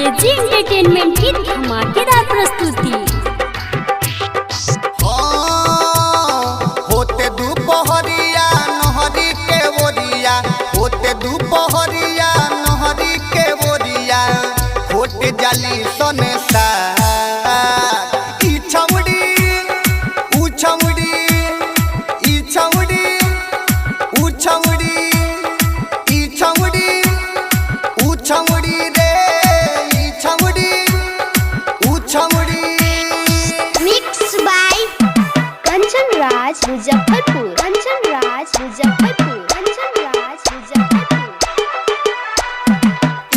AG entertainment की धमाकेदार प्रस्तुति। होते दोपहरिया नहरी के ओरिया, होते दोपहरिया नहरी के ओरिया, खोटे जाली सोने सा ई छौड़ी ऊ छौड़ी ई छौड़ी ऊ छौड़ी ई छौड़ी ऊ छौड़ी रे ई छौड़ी ऊ छौड़ी। Mix by Kanchan Raj Muzaffarpur, Kanchan Raj Muzaffarpur, Kanchan Raj Muzaffarpur.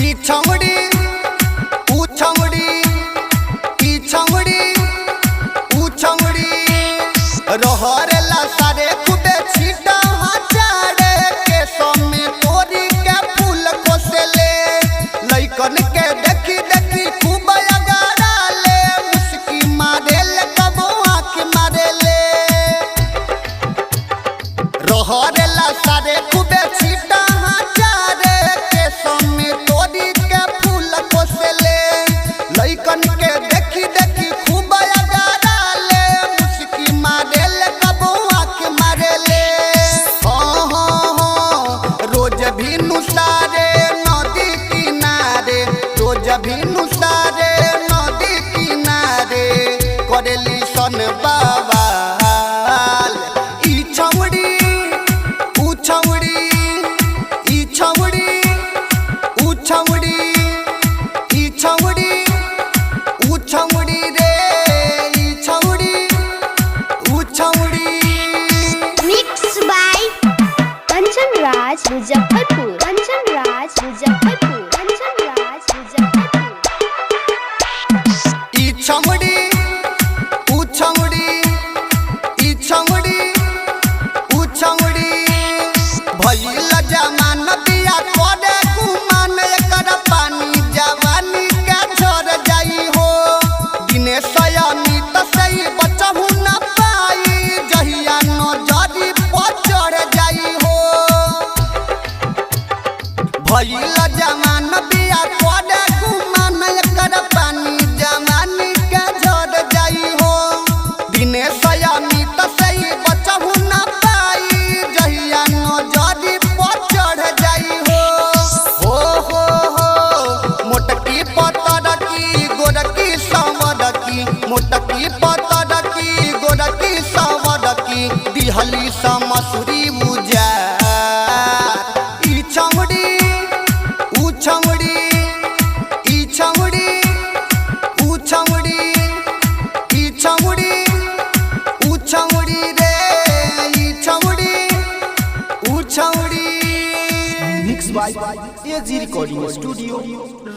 ई छौड़ी ऊ छौड़ी ई छौड़ी ऊ छौड़ी, रहरेला सारे खूबे छीटा हजारे के समय तोरी के फूल खोसले, लइकन के देखी देखी खूब अगराले, मुस्की मारेले कबो आँख मारेले, रहरेला सारे खूबे छीटा हजारे के समय तोरी के फूल खोसले, लइकन के देखी देखी खूब अगराले, मुस्की मारेले कबो आँख मारेले। रोज भी नुसारे नदी किनारे, रोज भी नुसारे नदी किनारे, करेली सन बवाल ई छौड़ी ऊ छौड़ी ई छौड़ी ऊ छौड़ी ई छौड़ी ऊ छौड़ी रे ई छौड़ी ऊ छौड़ी। Mix by Kanchan Raj Muzaffarpur, Kanchan Raj Muzaffarpur, Kanchan Raj Muzaffarpur. ई छौड़ी ऊ छौड़ी ई छौड़ी ऊ छौड़ी, भइल जमान बिया करे गुमान, एकर पानी जवानी के झर जाई हो, दिने सयानी त सही बचहु न पाई, जहिया नजरी पर चढ़ जाई हो, भइल जमान बिया करे गुमान, एकर पानी जवानी के झर जाई हो, दिने सयानी त सही बचहु न पाई, जहिया नजरी पर चढ़ जाई हो मोटकी पतरकी गोरकी संवरकी, मोटकी पतरकी गोरकी संवरकी, दिहली समसुरी बुझा ई छौड़ी ऊ छौड़ी ई छौड़ी ऊ छौड़ी ई छौड़ी ऊ छौड़ी रे ई छौड़ी ऊ छौड़ी। Mix by AG recording studio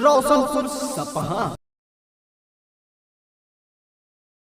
Roshanpur Sapaha.